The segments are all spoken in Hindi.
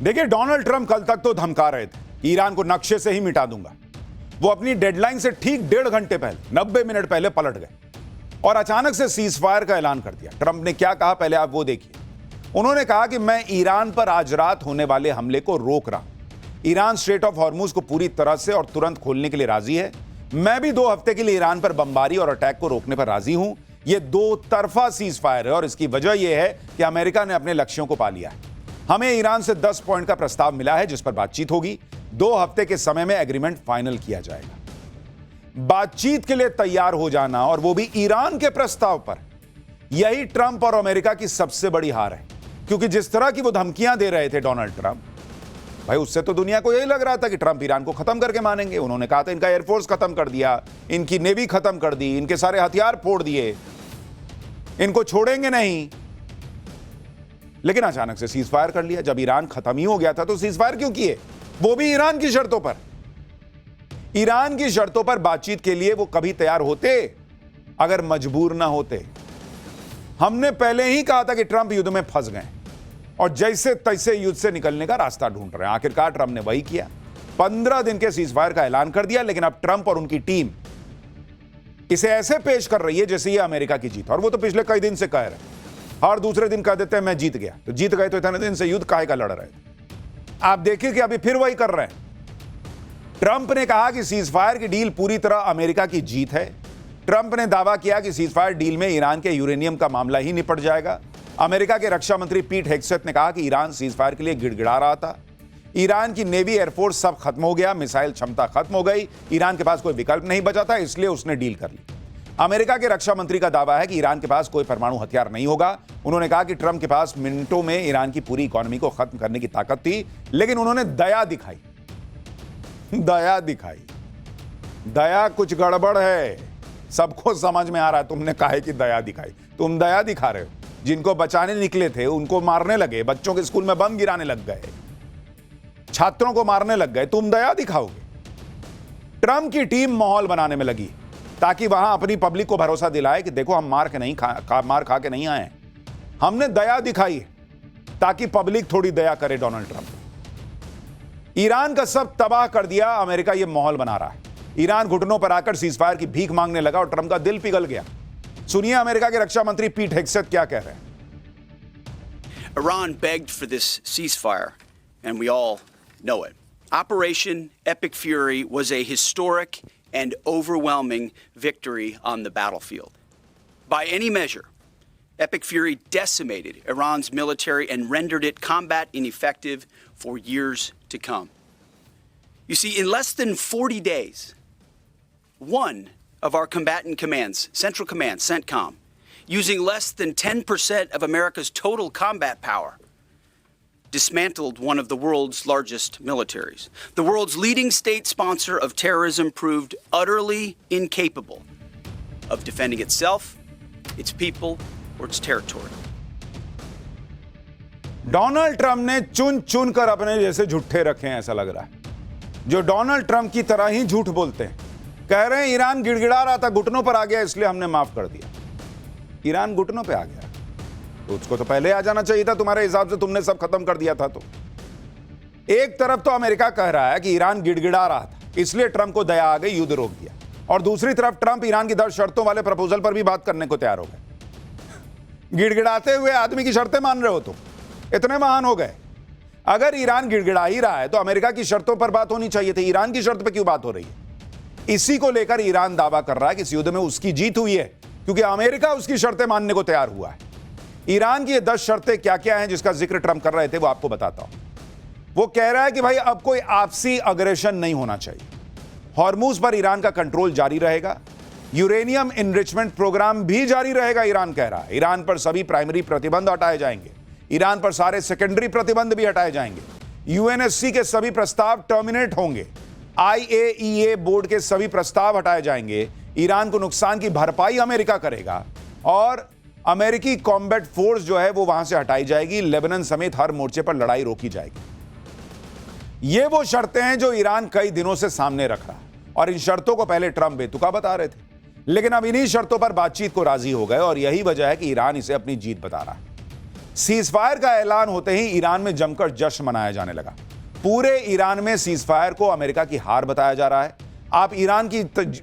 देखिए, डोनाल्ड ट्रंप कल तक तो धमका रहे थे कि ईरान को नक्शे से ही मिटा दूंगा। वो अपनी डेडलाइन से ठीक 1.5 घंटे पहले, 90 मिनट पहले पलट गए और अचानक से सीज फायर का ऐलान कर दिया। ट्रंप ने क्या कहा, पहले आप वो देखिए। उन्होंने कहा कि मैं ईरान पर आज रात होने वाले हमले को रोक रहा हूं। ईरान स्ट्रेट ऑफ हॉर्मुज को पूरी तरह से और तुरंत खोलने के लिए राजी है। मैं भी 2 हफ्ते के लिए ईरान पर बमबारी और अटैक को रोकने पर राजी हूं। यह 2 तरफा सीज फायर है और इसकी वजह यह है कि अमेरिका ने अपने लक्ष्यों को पा लिया है। हमें ईरान से 10 पॉइंट का प्रस्ताव मिला है जिस पर बातचीत होगी। 2 हफ्ते के समय में एग्रीमेंट फाइनल किया जाएगा। बातचीत के लिए तैयार हो जाना और वो भी ईरान के प्रस्ताव पर, यही ट्रंप और अमेरिका की सबसे बड़ी हार है। क्योंकि जिस तरह की वो धमकियां दे रहे थे डोनाल्ड ट्रंप, भाई उससे तो दुनिया को यही लग रहा था कि ट्रंप ईरान को खत्म करके मानेंगे। उन्होंने कहा था इनका एयरफोर्स खत्म कर दिया, इनकी नेवी खत्म कर दी, इनके सारे हथियार फोड़ दिए, इनको छोड़ेंगे नहीं। लेकिन अचानक से सीज फायर कर लिया। जब ईरान खत्म ही हो गया था तो सीज फायर क्यों किए, वो भी ईरान की शर्तों पर। ईरान की शर्तों पर बातचीत के लिए वो कभी तैयार होते अगर मजबूर ना होते। हमने पहले ही कहा था कि ट्रंप युद्ध में फंस गए और जैसे तैसे युद्ध से निकलने का रास्ता ढूंढ रहे हैं। आखिरकार ट्रंप ने वही किया, 15 दिन के सीज फायर का ऐलान कर दिया। लेकिन अब ट्रंप और उनकी टीम इसे ऐसे पेश कर रही है जैसे ये अमेरिका की जीत। और वो तो पिछले कई दिन से कह रहे हैं, हर दूसरे दिन कह देते हैं मैं जीत गया। तो जीत गए तो इतने दिन से युद्ध काहे का लड़ रहे थे। आप देखिए कि अभी फिर वही कर रहे हैं। ट्रंप ने कहा कि सीज फायर की डील पूरी तरह अमेरिका की जीत है। ट्रंप ने दावा किया कि सीज फायर डील में ईरान के यूरेनियम का मामला ही निपट जाएगा। अमेरिका के रक्षा मंत्री पीट हेग्सेथ ने कहा कि ईरान सीज फायर के लिए गिड़गिड़ा रहा था। ईरान की नेवी, एयरफोर्स सब खत्म हो गया, मिसाइल क्षमता खत्म हो गई, ईरान के पास कोई विकल्प नहीं बचा था, इसलिए उसने डील कर ली। अमेरिका के रक्षा मंत्री का दावा है कि ईरान के पास कोई परमाणु हथियार नहीं होगा। उन्होंने कहा कि ट्रंप के पास मिनटों में ईरान की पूरी इकोनॉमी को खत्म करने की ताकत थी, लेकिन उन्होंने दया दिखाई। दया कुछ गड़बड़ है, सबको समझ में आ रहा है। तुमने कहा कि दया दिखाई, तुम दया दिखा रहे हो। जिनको बचाने निकले थे उनको मारने लगे, बच्चों के स्कूल में बम गिराने लग गए, छात्रों को मारने लग गए, तुम दया दिखाओगे। ट्रंप की टीम माहौल बनाने में लगी ताकि वहां अपनी पब्लिक को भरोसा दिलाए कि देखो हम मार खा के नहीं आए, हमने दया दिखाई ताकि पब्लिक थोड़ी दया करे डोनाल्ड ट्रंप। ईरान का सब तबाह कर दिया, अमेरिका यह माहौल बना रहा है। ईरान घुटनों पर आकर सीजफायर की भीख मांगने लगा और ट्रंप का दिल पिघल गया। सुनिए अमेरिका के रक्षा मंत्री पीट हेग्सेथ क्या कह रहे हैं। Iran begged for this ceasefire, and we all know it. Operation Epic Fury was a historic and overwhelming victory on the battlefield. By any measure, Epic Fury decimated Iran's military and rendered it combat ineffective for years to come. You see, in less than 40 days, one of our combatant commands, Central Command, CENTCOM, using less than 10% of America's total combat power, dismantled one of the world's largest militaries. The world's leading state sponsor of terrorism proved utterly incapable of defending itself, its people, or its territory. Donald Trump ने चुन चुन कर अपने जैसे झूठे रखे हैं, ऐसा लग रहा है, जो डोनाल्ड ट्रंप की तरह ही झूठ बोलते हैं। कह रहे हैं ईरान गिड़गिड़ा रहा था, घुटनों पर आ गया, इसलिए हमने माफ कर दिया। ईरान घुटनों पे आ गया तो उसको तो पहले आ जाना चाहिए था। तुम्हारे हिसाब से तुमने सब खत्म कर दिया था। तो एक तरफ तो अमेरिका कह रहा है कि ईरान गिड़गिड़ा रहा था, इसलिए ट्रंप को दया आ गई, युद्ध रोक दिया। और दूसरी तरफ ट्रंप ईरान की 10 शर्तों वाले प्रपोजल पर भी बात करने को तैयार हो गए। गिड़गिड़ाते हुए आदमी की शर्तें मान रहे हो तुम, इतने महान हो गए। अगर ईरान गिड़गिड़ा ही रहा है तो अमेरिका की शर्तों पर बात होनी चाहिए थी, ईरान की शर्त पर क्यों बात हो रही है? इसी को लेकर ईरान दावा कर रहा है कि इस युद्ध में उसकी जीत हुई है क्योंकि अमेरिका उसकी शर्तें मानने को तैयार हुआ है। ईरान की ये 10 शर्तें क्या क्या हैं जिसका जिक्र ट्रंप कर रहे थे, वो आपको बताता हूं। वो कह रहा है कि भाई अब कोई आपसी अग्रेशन नहीं होना चाहिए, हॉर्मुज पर ईरान का कंट्रोल जारी रहेगा, यूरेनियम इनरिचमेंट प्रोग्राम भी जारी रहेगा, ईरान कह रहा है। ईरान पर सभी प्राइमरी प्रतिबंध हटाए जाएंगे, ईरान पर सारे सेकेंडरी प्रतिबंध भी हटाए जाएंगे, यूएनएससी के सभी प्रस्ताव टर्मिनेट होंगे, IAEA बोर्ड के सभी प्रस्ताव हटाए जाएंगे, ईरान को नुकसान की भरपाई अमेरिका करेगा और अमेरिकी कॉम्बैट फोर्स जो है वो वहां से हटाई जाएगी, लेबनान समेत हर मोर्चे पर लड़ाई रोकी जाएगी। ये वो शर्तें हैं जो ईरान कई दिनों से सामने रख रहा है और इन शर्तों को पहले ट्रंप बेतुका बता रहे थे, लेकिन अब इन्हीं शर्तों पर बातचीत को राजी हो गए और यही वजह है कि ईरान इसे अपनी जीत बता रहा है। सीज फायर का ऐलान होते ही ईरान में जमकर जश्न मनाया जाने लगा। पूरे ईरान में सीज फायर को अमेरिका की हार बताया जा रहा है। आप ईरान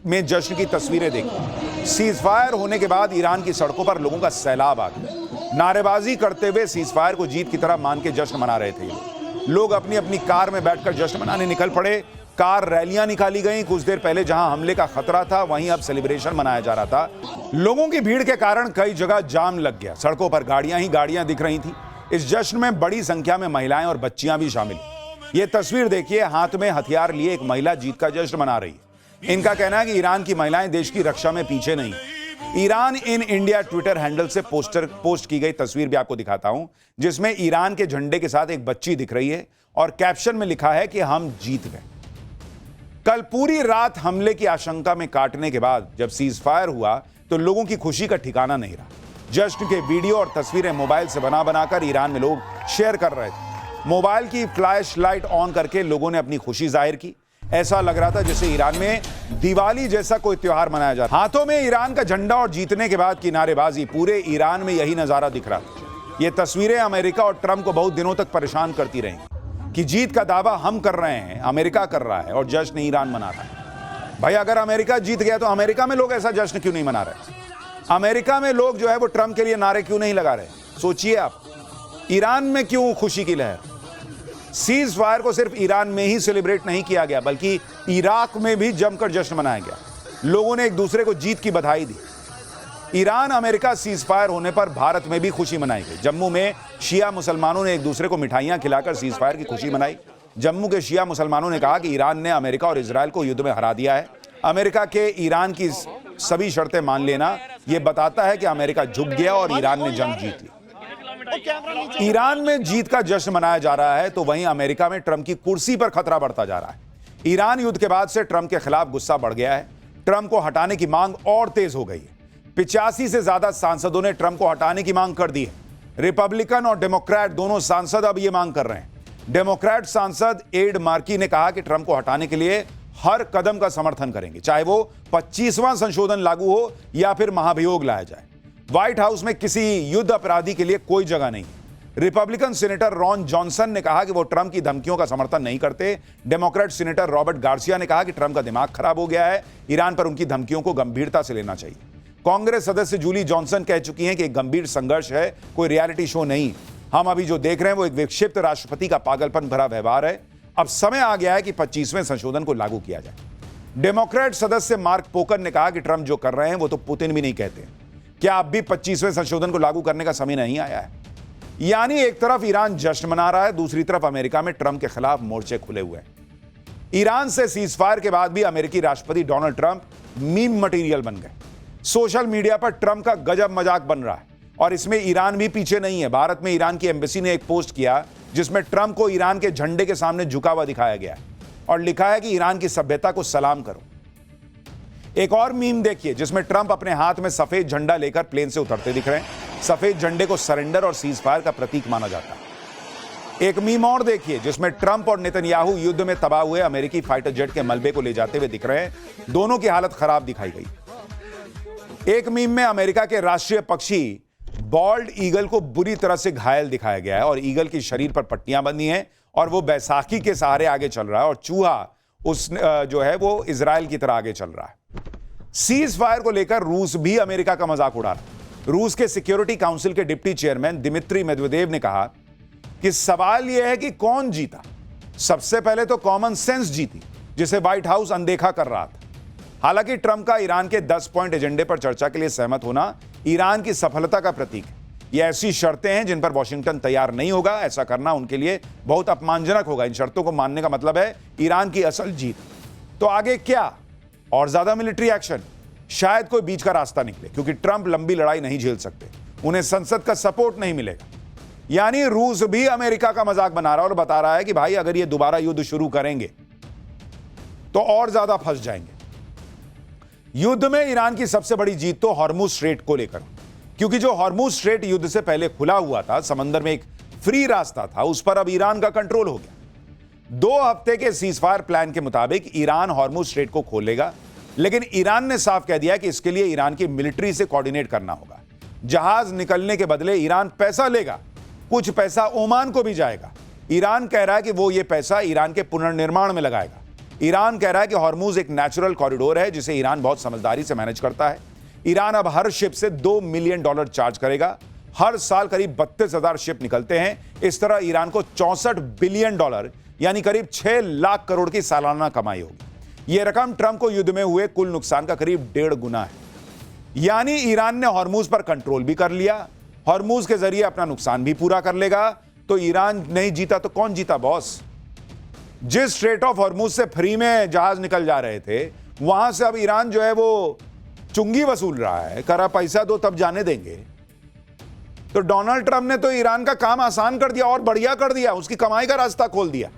में जश्न की तस्वीरें देखिए। सीज फायर होने के बाद ईरान की सड़कों पर लोगों का सैलाब आ गया। नारेबाजी करते हुए सीज फायर को जीत की तरह मान के जश्न मना रहे थे। लोग अपनी अपनी कार में बैठकर जश्न मनाने निकल पड़े। कार रैलियां निकाली गई। कुछ देर पहले जहां हमले का खतरा था वहीं अब सेलिब्रेशन मनाया जा रहा था। लोगों की भीड़ के कारण कई जगह जाम लग गया। सड़कों पर गाड़ियां ही गाड़ियां दिख रही थी। इस जश्न में बड़ी संख्या में महिलाएं और बच्चियां भी शामिल। ये तस्वीर देखिए, हाथ में हथियार लिए एक महिला जीत का जश्न मना रही है। इनका कहना है कि ईरान की महिलाएं देश की रक्षा में पीछे नहीं। Iran in India Twitter handle से पोस्ट की गई तस्वीर भी आपको दिखाता हूं, जिसमें ईरान के झंडे के साथ एक बच्ची दिख रही है और कैप्शन में लिखा है कि हम जीत गए। कल पूरी रात हमले की आशंका में काटने के बाद जब सीज फायर हुआ तो लोगों की खुशी का ठिकाना नहीं रहा। जश्न के वीडियो और तस्वीरें मोबाइल से बनाकर ईरान में लोग शेयर कर रहे थे। मोबाइल की फ्लैश लाइट ऑन करके लोगों ने अपनी खुशी जाहिर की। ऐसा लग रहा था जैसे ईरान में दिवाली जैसा कोई त्योहार मनाया जा रहा। हाथों में ईरान का झंडा और जीतने के बाद की नारेबाजी, पूरे ईरान में यही नजारा दिख रहा था। ये तस्वीरें अमेरिका और ट्रंप को बहुत दिनों तक परेशान करती रहेंगी कि जीत का दावा हम कर रहे हैं, अमेरिका कर रहा है और जश्न ईरान मना रहा है। भाई अगर अमेरिका जीत गया तो अमेरिका में लोग ऐसा जश्न क्यों नहीं मना रहे? अमेरिका में लोग जो है वो ट्रंप के लिए नारे क्यों नहीं लगा रहे? सोचिए आप, ईरान में क्यों खुशी की लहर? सीज फायर को सिर्फ ईरान में ही सेलिब्रेट नहीं किया गया बल्कि इराक में भी जमकर जश्न मनाया गया। लोगों ने एक दूसरे को जीत की बधाई दी। ईरान अमेरिका सीज फायर होने पर भारत में भी खुशी मनाई गई। जम्मू में शिया मुसलमानों ने एक दूसरे को मिठाइयां खिलाकर सीज फायर की खुशी मनाई। जम्मू के शिया मुसलमानों ने कहा कि ईरान ने अमेरिका और इजराइल को युद्ध में हरा दिया है। अमेरिका के ईरान की सभी शर्तें मान लेना यह बताता है कि अमेरिका झुक गया और ईरान ने जंग जीत ली। ईरान में जीत का जश्न मनाया जा रहा है तो वहीं अमेरिका में ट्रंप की कुर्सी पर खतरा बढ़ता जा रहा है। ईरान युद्ध के बाद से ट्रंप के खिलाफ गुस्सा बढ़ गया है। ट्रंप को हटाने की मांग और तेज हो गई है। 85 से ज्यादा सांसदों ने ट्रंप को हटाने की मांग कर दी है। रिपब्लिकन और डेमोक्रेट दोनों सांसद अब यह मांग कर रहे हैं। डेमोक्रेट सांसद एड मार्की ने कहा कि ट्रंप को हटाने के लिए हर कदम का समर्थन करेंगे, चाहे वो 25वां संशोधन लागू हो या फिर महाभियोग लाया जाए। व्हाइट हाउस में किसी युद्ध अपराधी के लिए कोई जगह नहीं। रिपब्लिकन सीनेटर रॉन जॉनसन ने कहा कि वो ट्रंप की धमकियों का समर्थन नहीं करते। डेमोक्रेट सीनेटर रॉबर्ट गार्सिया ने कहा कि ट्रंप का दिमाग खराब हो गया है, ईरान पर उनकी धमकियों को गंभीरता से लेना चाहिए। कांग्रेस सदस्य जूली जॉनसन कह चुकी हैं कि एक गंभीर संघर्ष है, कोई रियलिटी शो नहीं। हम अभी जो देख रहे हैं वो एक विक्षिप्त राष्ट्रपति का पागलपन भरा व्यवहार है। अब समय आ गया है कि 25वें संशोधन को लागू किया जाए। डेमोक्रेट सदस्य मार्क पोकर ने कहा कि ट्रंप जो कर रहे हैं वो तो पुतिन भी नहीं कहते। क्या अब भी 25वें संशोधन को लागू करने का समय नहीं आया है? यानी एक तरफ ईरान जश्न मना रहा है, दूसरी तरफ अमेरिका में ट्रंप के खिलाफ मोर्चे खुले हुए हैं। ईरान से सीज फायर के बाद भी अमेरिकी राष्ट्रपति डोनाल्ड ट्रंप मीम मटेरियल बन गए। सोशल मीडिया पर ट्रंप का गजब मजाक बन रहा है और इसमें ईरान भी पीछे नहीं है। भारत में ईरान की एम्बेसी ने एक पोस्ट किया जिसमें ट्रंप को ईरान के झंडे के सामने झुका हुआ दिखाया गया और लिखा है कि ईरान की सभ्यता को सलाम करो। एक और मीम देखिए जिसमें ट्रंप अपने हाथ में सफेद झंडा लेकर प्लेन से उतरते दिख रहे हैं। सफेद झंडे को सरेंडर और सीज फायर का प्रतीक माना जाता है। एक मीम और देखिए जिसमें ट्रंप और नेतन्याहू युद्ध में तबाह हुए अमेरिकी फाइटर जेट के मलबे को ले जाते हुए दिख रहे हैं। दोनों की हालत खराब दिखाई गई। एक मीम में अमेरिका के राष्ट्रीय पक्षी बॉल्ड ईगल को बुरी तरह से घायल दिखाया गया है और ईगल की शरीर पर पट्टियां बंधी हैं और वो बैसाखी के सहारे आगे चल रहा है और चूहा उस जो है वो इजराइल की तरह आगे चल रहा है। सीज फायर को लेकर रूस भी अमेरिका का मजाक उड़ा रहा है। रूस के सिक्योरिटी काउंसिल के डिप्टी चेयरमैन दिमित्री मेदवेदेव ने कहा कि सवाल यह है कि कौन जीता। सबसे पहले तो कॉमन सेंस जीती जिसे व्हाइट हाउस अनदेखा कर रहा था। हालांकि ट्रंप का ईरान के 10 पॉइंट एजेंडे पर चर्चा के लिए सहमत होना ईरान की सफलता का प्रतीक है। ये ऐसी शर्तें हैं जिन पर वॉशिंगटन तैयार नहीं होगा। ऐसा करना उनके लिए बहुत अपमानजनक होगा। इन शर्तों को मानने का मतलब है ईरान की असल जीत। तो आगे क्या? और ज्यादा मिलिट्री एक्शन? शायद कोई बीच का रास्ता निकले क्योंकि ट्रंप लंबी लड़ाई नहीं झेल सकते। उन्हें संसद का सपोर्ट नहीं मिलेगा। यानी रूस भी अमेरिका का मजाक बना रहा है और बता रहा है कि भाई अगर ये दोबारा युद्ध शुरू करेंगे तो और ज्यादा फंस जाएंगे। युद्ध में ईरान की सबसे बड़ी जीत तो हॉर्मुज स्ट्रेट को लेकर, क्योंकि जो हॉर्मुज स्ट्रेट युद्ध से पहले खुला हुआ था, समंदर में एक फ्री रास्ता था, उस पर अब ईरान का कंट्रोल हो गया। 2 हफ्ते के सीजफायर प्लान के मुताबिक ईरान हॉर्मुज स्ट्रेट को खोलेगा, लेकिन ईरान ने साफ कह दिया कि इसके लिए ईरान की मिलिट्री से कोऑर्डिनेट करना होगा। जहाज निकलने के बदले ईरान पैसा लेगा कुछ पैसा ओमान को भी जाएगा। ईरान कह रहा है कि वो ये पैसा ईरान के पुनर्निर्माण में लगाएगा। ईरान कह रहा है कि हॉर्मुज एक नेचुरल कॉरिडोर है जिसे ईरान बहुत समझदारी से मैनेज करता है। ईरान अब हर शिप से $2 मिलियन चार्ज करेगा। हर साल करीब 32,000 शिप निकलते हैं। इस तरह ईरान को $64 बिलियन यानी करीब 6 लाख करोड़ की सालाना कमाई होगी। यह रकम ट्रंप को युद्ध में हुए कुल नुकसान का करीब 1.5 गुना है। यानी ईरान ने हॉर्मुज पर कंट्रोल भी कर लिया, हॉर्मुज के जरिए अपना नुकसान भी पूरा कर लेगा। तो ईरान नहीं जीता तो कौन जीता बॉस? जिस स्ट्रेट ऑफ हॉर्मुज से फ्री में जहाज निकल जा रहे थे, वहां से अब ईरान जो है वो चुंगी वसूल रहा है। करा पैसा दो तब जाने देंगे। तो डोनाल्ड ट्रंप ने तो ईरान का काम आसान कर दिया और बढ़िया कर दिया, उसकी कमाई का रास्ता खोल दिया।